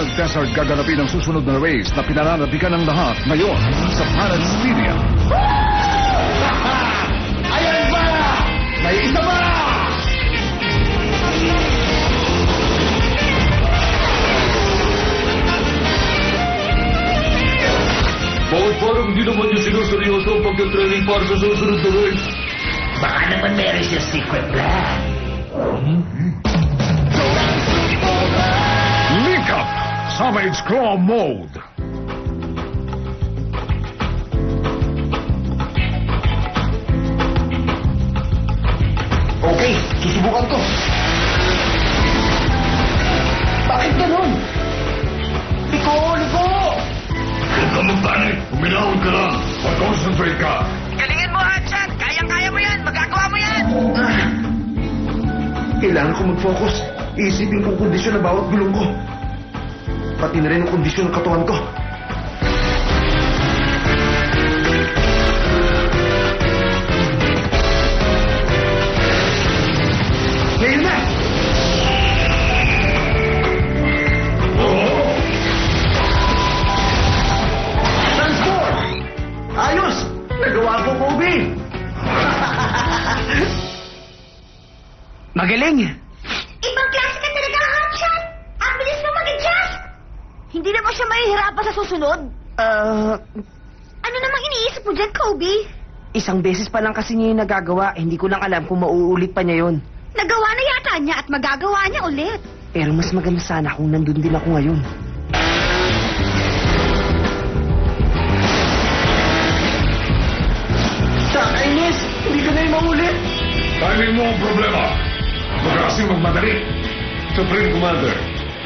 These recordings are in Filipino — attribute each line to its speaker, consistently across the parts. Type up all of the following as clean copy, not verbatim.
Speaker 1: Wild Desert gaganapin ang susunod na race na pinananabigan ng lahat ngayon sa Planet Stadium.
Speaker 2: Ayan ba? May isa ba?
Speaker 3: Bakit parang hindi naman niya sinuseryoso ang pagka-training para sa susunod na race?
Speaker 2: Baka naman meron siya secret plan.
Speaker 1: Link Up! Savage Claw Mode!
Speaker 2: Okay, susubukan ko. Bakit ganun? Liko!
Speaker 3: Huwag ka magpanik. Uminahon ka lang.
Speaker 1: Mag-concentrate ka!
Speaker 4: Galingin mo, Hudson! Kayang-kaya mo yan! Magagawa mo yan!
Speaker 2: Kailangan ko mag-focus. Iisipin kong kondisyon ng bawat gulong ko. Pati na rin ang kondisyon ng katawan ko. Ngayon na! Transform! Ayos! Nagawa ko, Kobe!
Speaker 4: Magaling!
Speaker 5: Ibang klase ka talaga, Hotshot! Ang bilis mo mag-adjust! Hindi na ba siya mahihirapan sa susunod? Ano namang iniisip mo dyan, Kobe?
Speaker 4: Isang beses pa lang kasi niya yung nagagawa. Hindi ko lang alam kung mauulit pa niya yun.
Speaker 5: Nagawa na yata niya at magagawa niya ulit.
Speaker 4: Pero mas maganda sana kung nandun din ako ngayon.
Speaker 2: Kakainis! Hindi ka na yung maulit!
Speaker 1: Timing mo ang problema. Huwag ka kasing magmadali.
Speaker 3: Supreme Commander.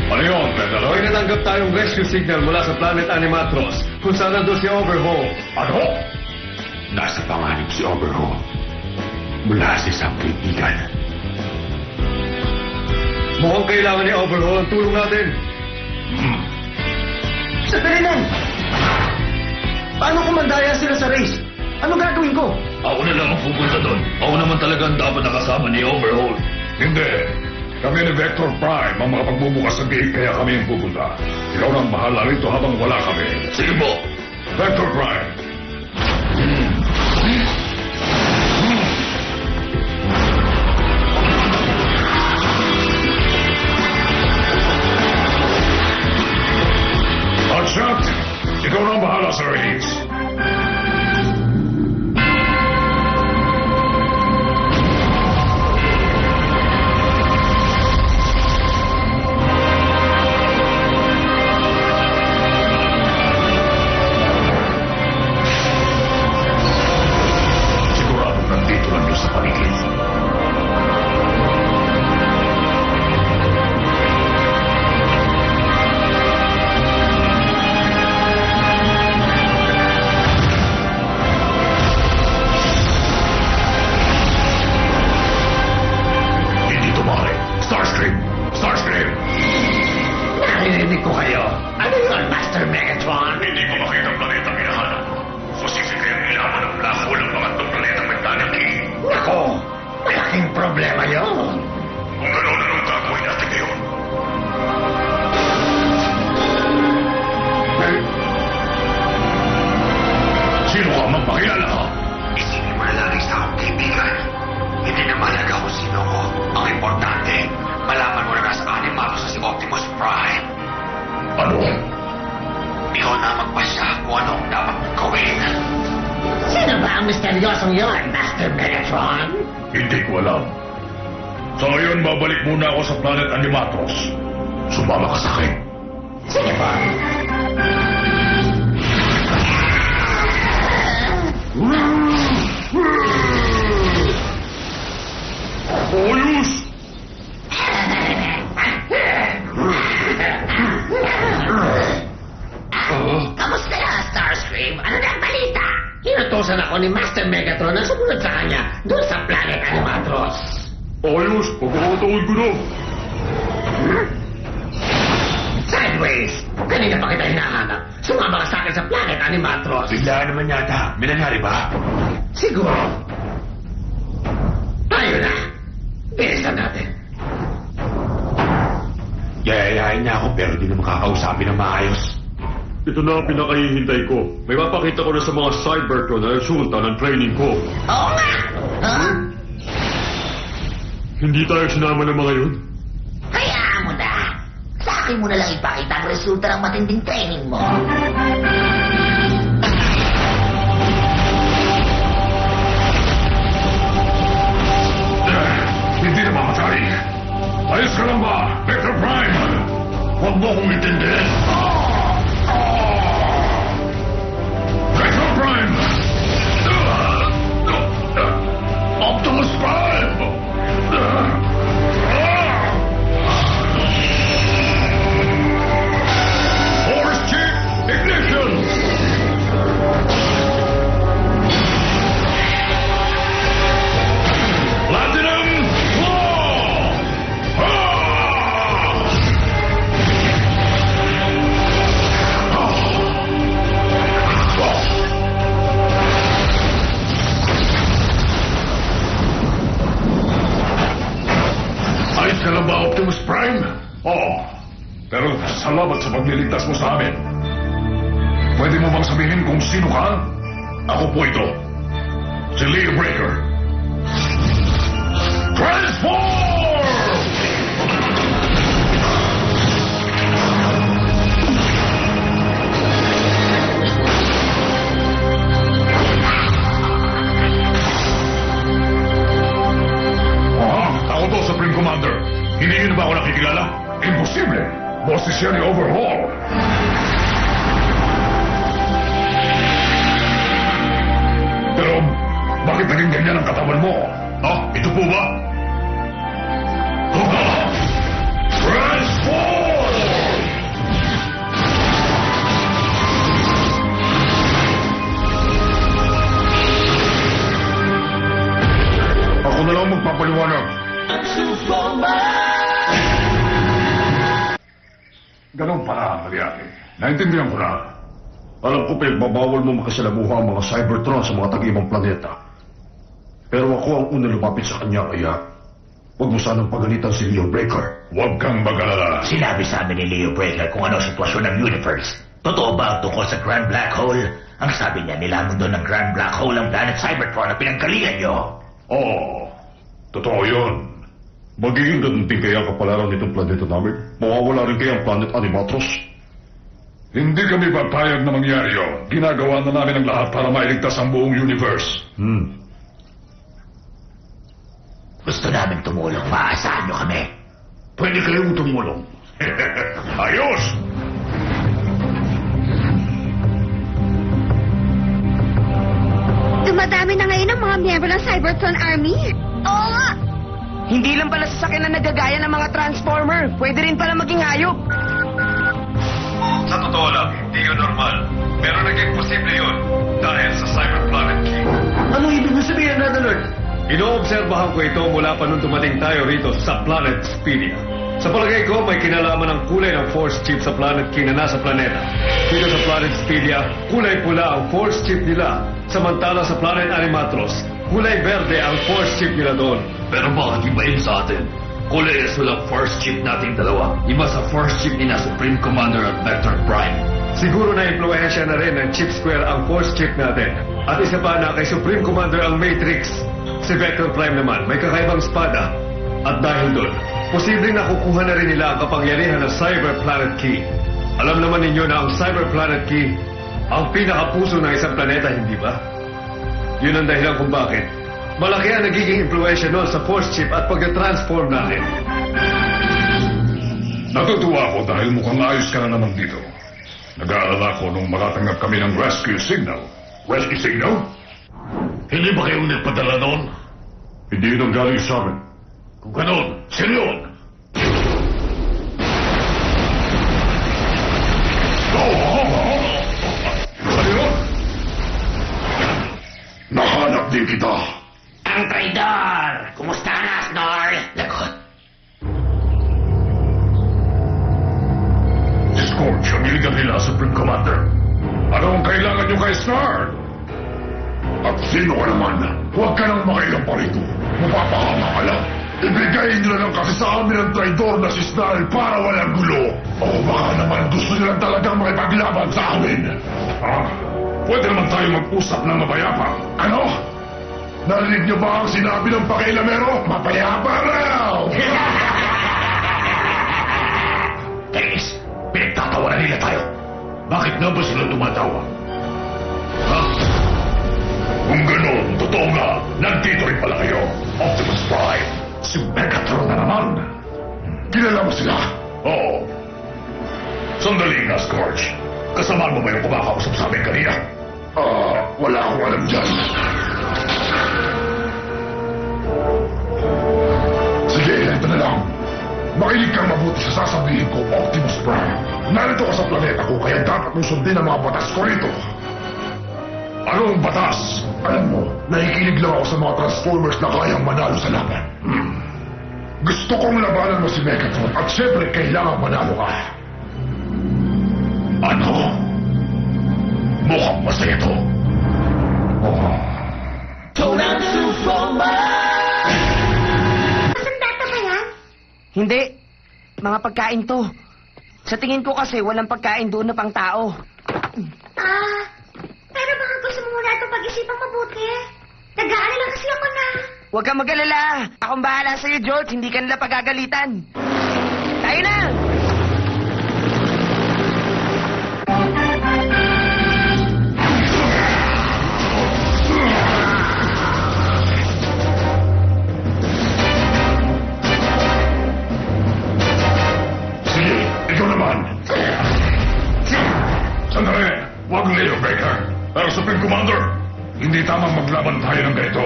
Speaker 1: Ano yun, Pedalo?
Speaker 3: May natanggap tayong rescue signal mula sa Planet Animatros kung saan nandun si Overhaul.
Speaker 1: Ano?
Speaker 3: Nasa panganib si Overhaul mula sa isang kaibigan. Mukhang kailangan ni Overhaul ang tulong natin.
Speaker 2: Sandali lang! Paano kung mandaya sila sa race? Ano gagawin ko?
Speaker 3: Ako na lang ang pupunta doon. Ako naman talaga ang dapat nakasama ni Overhaul.
Speaker 1: Hindi. Kami ni Vector Prime ang mga pagbubukas sa gate kaya kami ang pupunta. Ikaw nang bahala rito habang wala kami.
Speaker 3: Sige po.
Speaker 1: Vector Prime. Hotshot, ikaw nang bahala sa race. Siguradong nandito lang yun sa paligid. Hindi tumari. Starscream! Starscream!
Speaker 2: Narinig ko kayo. Ano yun, Master Megatron?
Speaker 1: Hindi ko makita ang planetang hinahanap. Specifically ang ilaman ng black hole ng pangatlong planetang may planet K.
Speaker 2: Nako, malaking problema yun.
Speaker 1: Kung gano'n, anong gagawin natin ngayon? Sino ka magpakilala ka?
Speaker 2: Isipin mo na lang isa akong kaibigan. Hindi na mahalaga kung sino ko. Ang importante, malaman mo na nasa animato sa si Optimus Prime.
Speaker 1: Ano?
Speaker 2: Ikaw na magpasya kung ano ang dapat mong gawin.
Speaker 5: Sino ba ang misteryosong yon, Master Megatron?
Speaker 1: Hindi ko alam. Sa ngayon, babalik muna ako sa Planet Animatros. Sumama ka sa akin.
Speaker 5: Sige po.
Speaker 1: Oyus!
Speaker 5: Kamusta na, Starscream? Ano na ang balita? Inutosan ako ni Master Megatron na sumunod sa kanya doon sa Planet Animatros.
Speaker 1: Oyus! Pagkakataon ko na!
Speaker 5: Sideways! Kanina pa kita hinahanap. Sumama ka sa akin sa Planet Animatros.
Speaker 3: Biglaan naman yata. May nangyari ba?
Speaker 5: Siguro. Tayo na. Bilisan natin.
Speaker 3: Yayayain niya ako pero di na makakausapin ng maayos.
Speaker 1: Ito na ang pinakahihintay ko. May mapakita ko na sa mga Cybertron na resulta ng training ko.
Speaker 6: Oo nga! Huh?
Speaker 1: Hindi tayo sinama ng mga yun.
Speaker 6: Hayaan mo na! Sa akin mo na lang ipakita ang resulta ng matinding training mo.
Speaker 1: Hindi na mamatay. Ayos ka lang ba, Vector Prime? Huwag mo akong itindihin. Vector Prime! Optimus Prime! Force Chip Ignition! Platinum Claw! Ayos ka lang ba, Optimus Prime? Oo. Pero salamat sa pagliligtas mo sa amin. Pwede mo bang sabihin kung sino ka? Ako po ito. Si Leo Breaker. Transform! Ako to, Supreme Commander. Hindi niyo na ba ako nakikilala? Imposible! Boses siya ni Overhaul. Pero, bakit naging ganyan ang katawan mo? Ito po ba? Transform! Ako na lang magpapaliwanag. Ganun pala ang nangyari. Naintindihan ko na. Alam ko pinagbabawal mo makasalamuha ang mga Cybertron sa mga tag-ibang planeta. Pero ako ang unang lumapit sa kanya, kaya huwag mo sanang pagalitan si Leo Breaker. Huwag kang mag-alala.
Speaker 6: Sinabi sa amin ni Leo Breaker kung ano ang sitwasyon ng universe. Totoo ba ang tungkol sa Grand Black Hole? Ang sabi niya, nilamon doon ng Grand Black Hole ang planet Cybertron na pinanggalingan niyo.
Speaker 1: Oo, totoo yun. Magiging ganun din kaya kapalaran nitong planeta namin? Mawawala rin kaya ang planet Animatros? Hindi kami papayag na mangyari yun. Ginagawa na namin ang lahat para mailigtas ang buong universe.
Speaker 6: Gusto namin tumulong. Maasahan niyo kami.
Speaker 1: Pwede kayong tumulong. Ayos!
Speaker 5: Dumadami na ngayon ang mga miyembro ng Cybertron Army. Oo nga!
Speaker 4: Hindi lang pala sasakyan na nagagaya ng mga Transformer. Pwede rin pala maging hayop.
Speaker 1: Sa totoo lang, hindi yun normal. Pero naging posible yun dahil sa Cyberplanet Key.
Speaker 3: Ano ibig mo sabihin, Red Alert?
Speaker 1: Inoobserbahan ko ito mula pa nung dumating tayo rito sa Planet Speedia. Sa palagay ko, may kinalaman ang kulay ng Force Chip sa Planet Key na nasa planeta. Dito sa Planet Speedia, kulay pula ang Force Chip nila. Samantala sa Planet Animatros, kulay berde ang Force Chip nila doon.
Speaker 3: Pero bakit iba yun sa atin? Kulay azul ang first chip nating dalawa. Iba sa first chip ni na Supreme Commander at Vector Prime.
Speaker 1: Siguro na impluensya na rin ng Chip Square ang Force Chip natin. At isa pa na kay Supreme Commander ang Matrix. Si Vector Prime naman may kakaibang espada. At dahil doon, posibleng nakukuha na rin nila ang kapangyarihan ng Cyber Planet Key. Alam naman ninyo na ang Cyber Planet Key ang pinakapuso ng isang planeta, hindi ba? Yun ang dahilan kung bakit malaki ang nagiging impluensya noon sa Force Chip at pag-transform natin. Natutuwa ako dahil mukhang ayos ka na naman dito. Nag-aalala ko nung makatanggap kami ng rescue signal. Rescue signal? Hindi ba kayong nagpadala noon? Hindi yun ang galing sa amin. Kung ganon, sino yun? Ano yun? Nahanap din kita.
Speaker 6: Ang traidor! Kumusta na, Snor? Lagot.
Speaker 1: Scorch ang iligan nila, Supreme Commander. Ano ang kailangan nyo kay Snarl? At sino ka naman? Huwag ka nang makailang pa rito. Mapapahama ka lang.
Speaker 7: Ibigay nila lang kasi sa amin ang traidor na si Snarl para walang gulo. O baka naman gusto nilang talagang makipaglaban sa amin. Pwede naman tayo mag-usap ng mapayapa. Ano? Narinig niyo ba ang sinabi ng pakailamero? Mapayapa raw!
Speaker 6: Dennis, pinagtatawanan nila tayo. Bakit nga ba sila tumatawa? Ha? Kung gano'n, totoo nga, nandito rin pala kayo. Optimus Prime.
Speaker 7: Si Megatron na naman. Kilala mo sila?
Speaker 6: Oo. Sandali nga, Scorch. Kasama mo ba yung kumakausap sa amin kanina?
Speaker 7: Wala akong alam dyan. Sige, ito na lang. Makinig kang mabuti sa sasabihin ko, Optimus Prime. Narito ka sa planeta ko, kaya dapat mong sundin ang mga batas ko rito. Anong batas? Alam mo, nakikinig lang ako sa mga Transformers na kayang manalo sa laban. Gusto kong labanan mo si Megatron at syempre kailangan manalo ka.
Speaker 6: Ano? Mukhang masaya to.
Speaker 5: Sandata ba yan?
Speaker 4: Hindi. Mga pagkain to. Sa tingin ko kasi walang pagkain doon na pang tao.
Speaker 5: Pero baka gusto mo muna itong pag-isipang mabuti. Nag-aalala kasi ako na.
Speaker 4: Huwag kang mag-alala. Akong bahala sa'yo, George. Hindi ka nila pagagalitan. Tayo na!
Speaker 7: Sige, ikaw naman. Sandali, wag Leo Breaker. Pero Supreme Commander, hindi tamang maglaban tayo ng ganito.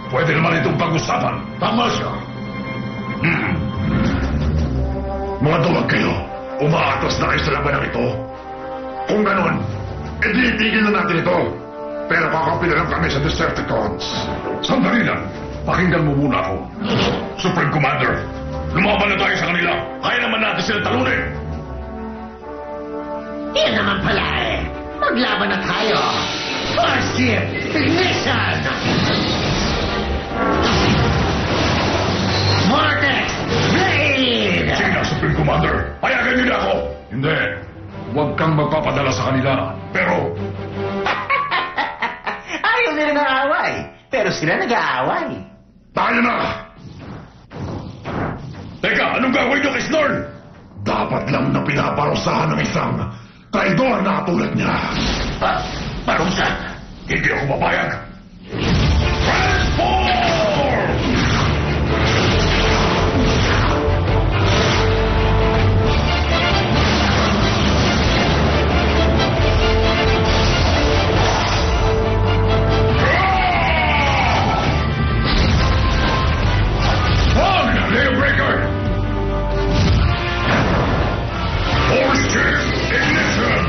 Speaker 7: Pwede naman itong pag-usapan. Tama siya. Mga duwag kayo, umaatas na kayo sa labanang ito. Kung ganon, edi itigil na natin ito. Pero kakampi na lang kami sa Decepticons. Sandali lang, pakinggan mo muna ako. Supreme Commander, lumaban na tayo sa kanila. Kaya naman natin sila talunin.
Speaker 6: Yan naman pala eh. Maglaban na tayo. First Ship Ignition! Vortex Blade!
Speaker 7: Sige na, Supreme Commander. Payagan niyo na ako. Hindi. Huwag kang magpapadala sa kanila. Pero,
Speaker 6: Ayaw nila ng away. Pero sila nag-aaway.
Speaker 7: tayo na! Teka, anong gagawin niyo kay Snorn? Dapat lang na pinaparusahan ng isang traidor na katulad niya.
Speaker 6: Parusa.
Speaker 7: Hindi ako mapayag. Transform! Wag na, Leo Breaker! Force Chip Ignition!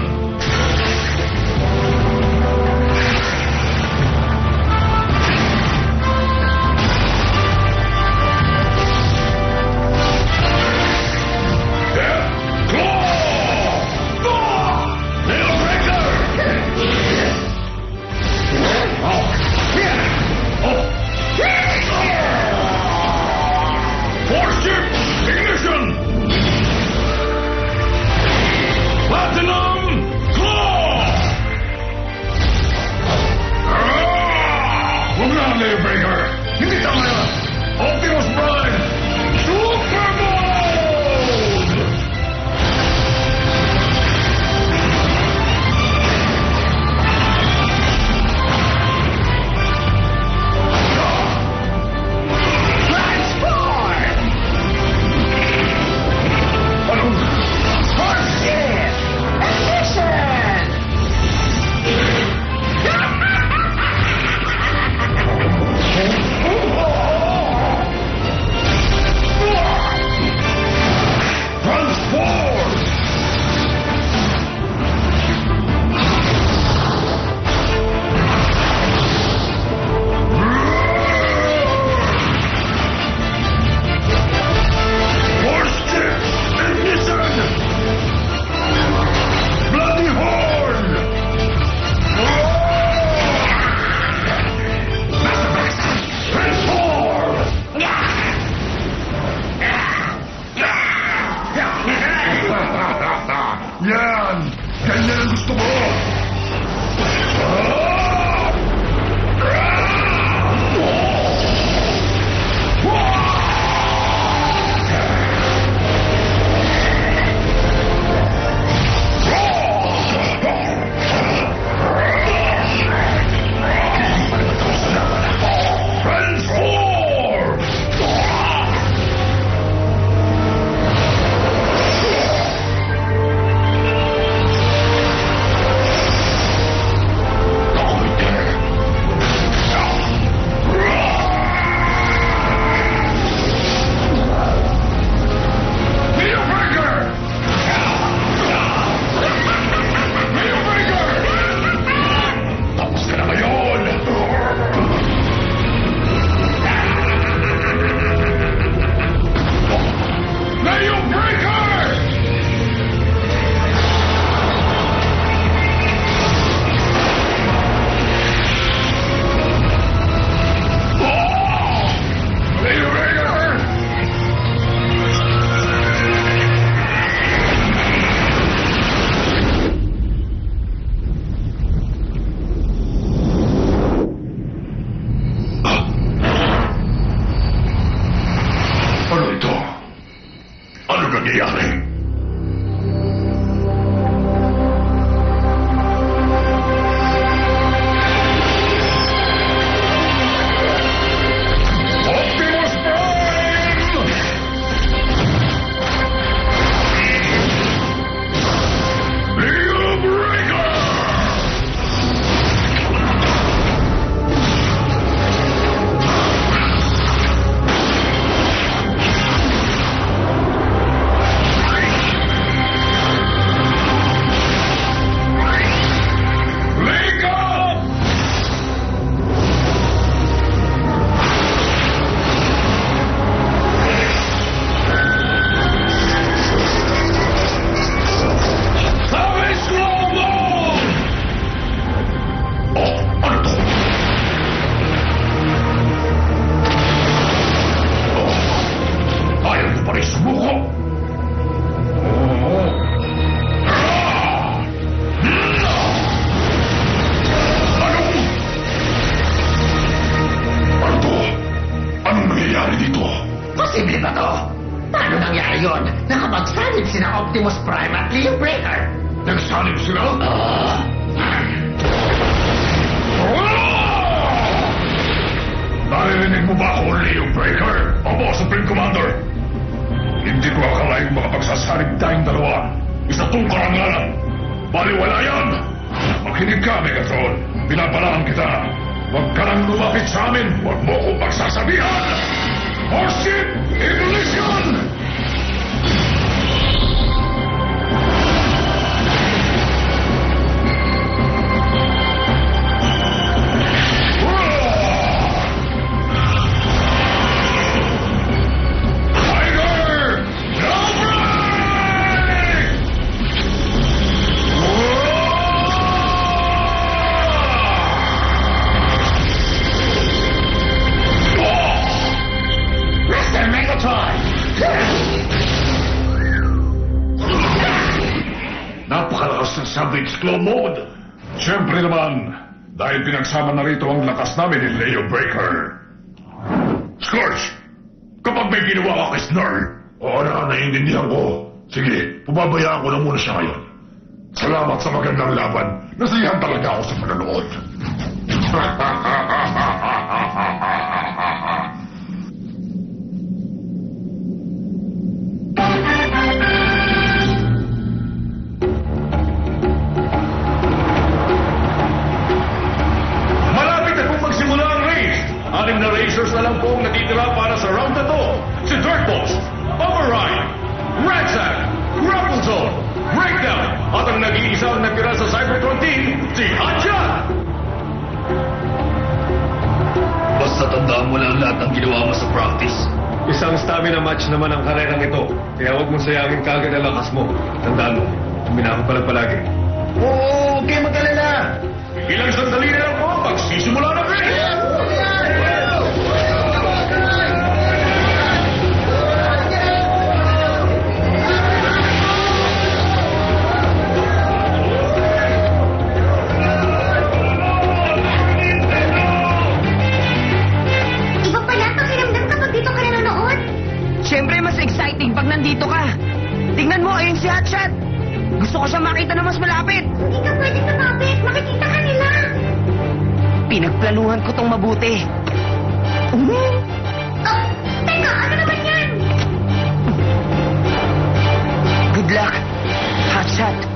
Speaker 7: Hindi tama yan! Optimus Prime! Super Mode!
Speaker 2: Posible ba to? Paano nangyari yun? Nakapagsanib sina Optimus Prime at Leo Breaker.
Speaker 7: Nagsanib sila? Naririnig mo ba ako, Leo Breaker? Opo, Supreme Commander. Hindi ko akalaing makapagsasanib tayong dalawa. Isa tong karangalan. Baliwala yan! Makinig ka, Megatron. Binabalaan kita. Huwag ka nang lumapit sa amin. Huwag mo akong pagsasabihan! Warship Ignition! Tiger! No break!
Speaker 2: Mr. Megatron!
Speaker 7: Napakalakas ng Savage Claw Mode. Siyempre naman, dahil pinagsama na rito ang lakas namin ni Leo Breaker. Scourge, kapag may ginawa ka kay Snarl, oo na, naiintindihan ko. Sige, pumabayaan ko na muna siya ngayon. Salamat sa magandang laban. Nasiyahan talaga ako sa panonood.
Speaker 1: Malapit na pong magsimula ang race. 6 na racers na lang pong natitira para sa round na to. Si Dirtboss, Override, Ransack, Grapple Zone, Breakdown, at ang nag-iisang natira sa Cybertron team, si Hotshot!
Speaker 3: Basta tandaan mo lang lahat ng ginawa mo sa practice.
Speaker 1: Isang stamina match naman ang karerang ito. Kaya huwag mong sayangin kagad ang lakas mo. Tandaan mo, uminahon pa lang palagi.
Speaker 6: Oo, huwag kayo mag-alala.
Speaker 1: Ilang sandali na lang po, magsisimula na race!
Speaker 5: Iba pala ang pakiramdam kapag dito ka nanonood.
Speaker 4: Siyempre, mas exciting pag nandito ka. Tingnan mo, ayun si Hotshot. Gusto ko siya makita na mas malapit.
Speaker 5: Hindi ka pwede sumapit. Makikita ka nila.
Speaker 4: Pinagplanuhan ko tong mabuti.
Speaker 5: Oh, teka, ano naman yan?
Speaker 4: Good luck, Hotshot.